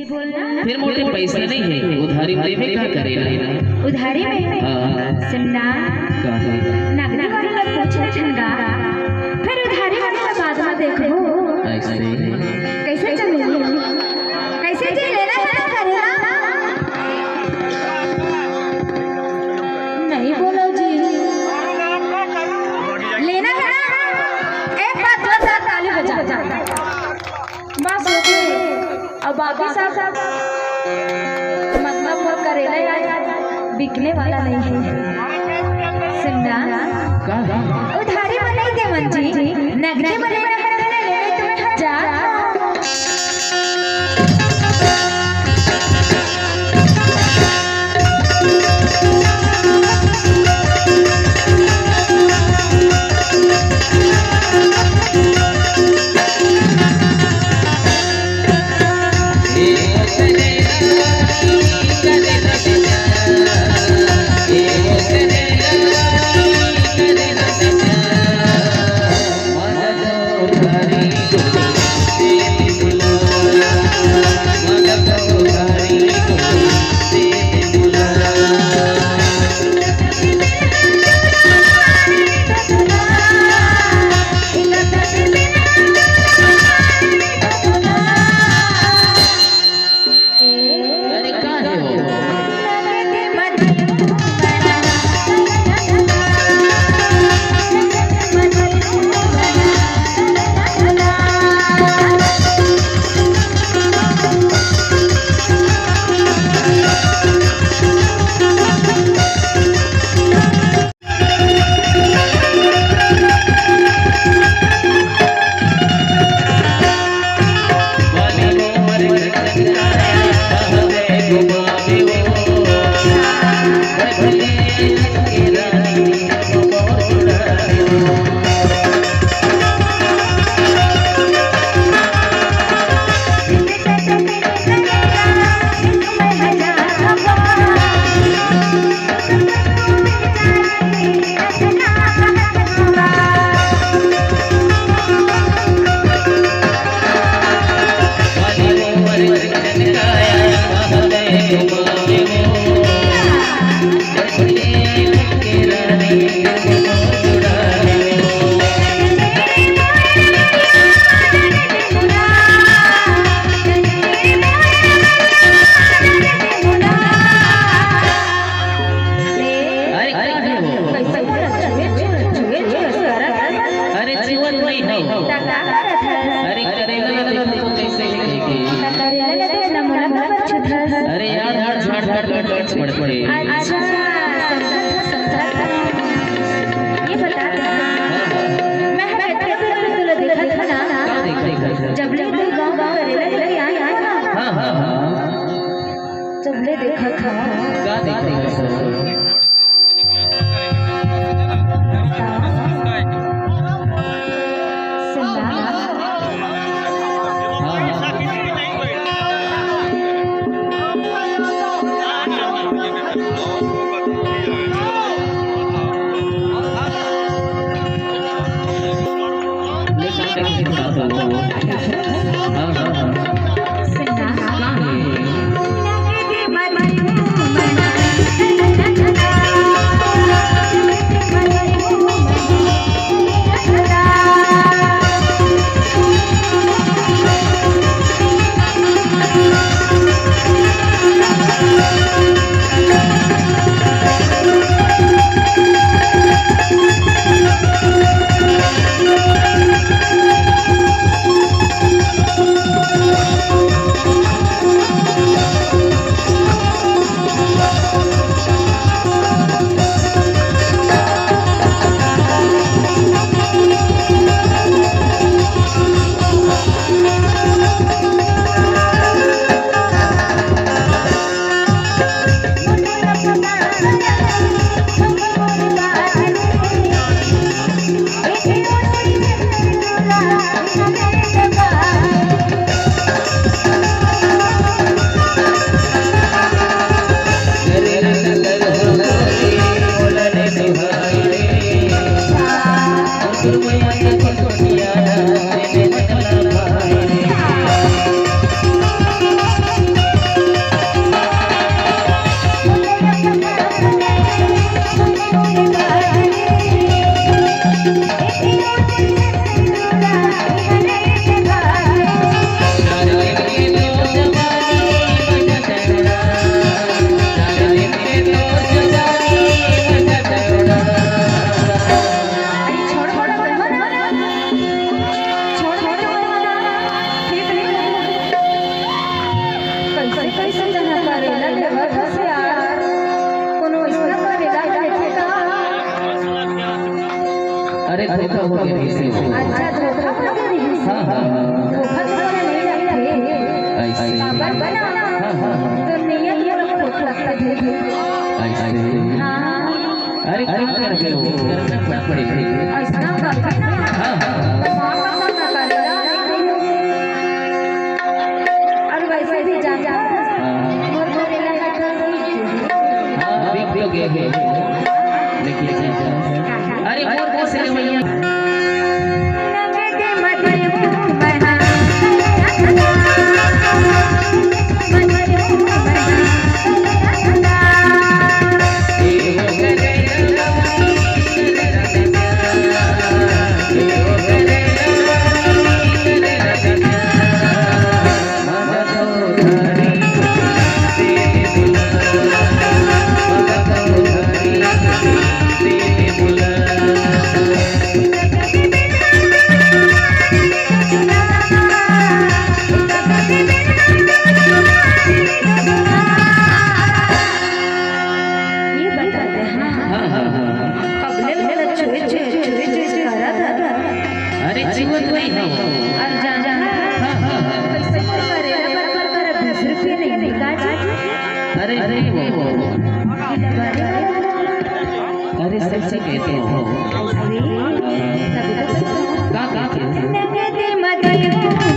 बोलना। फिर मोटे पैसे नहीं है, उधारी देवे का करेला। उधारी में सुनना नगदी वाले लोग पूछने ठंडा, फिर उधारी वाले का बाद में देखो ऐसे कैसे चलेगी, कैसे जी लेना है करेला। नहीं बोलो जी, लेना है ना, एक बात दो साथ ताली बजा बस हो गई। अब बाकी सब मतलब वो करेला बिकने वाला नहीं है। सुनना उधारी में नहीं दे मन जी, नगदी में लेना तुम्हें जा। अरे यार झाड़ पड़े। अच्छा ये बता, मैं देखा था ना जब ले गाँव करेला आया। जब ले देखा था क्या देखा अरे धोखा हो गया इसे अच्छा धोखा हो गया। हाँ हाँ धोखा तो बोला नहीं लगते ऐसे पागल बना तो नियत ये लोग धोखा लगता है। ऐसे हाँ अरे क्या कर रहे हो करना पड़ेगा ऐसा करता ना हाँ हाँ तो माँ का काम ना करेगा। और वैसे भी जा जा और बोलेगा हाँ बिक तो गए हैं लेकिन अरे और कौन से भैया नगदे मधुर महा अरे जीवन वही है और जाना पैसे को करेला कर 20 रुपये नहीं निकाल। अरे अरे वो अरे सच्ची कहते हो का का नगदे मधुर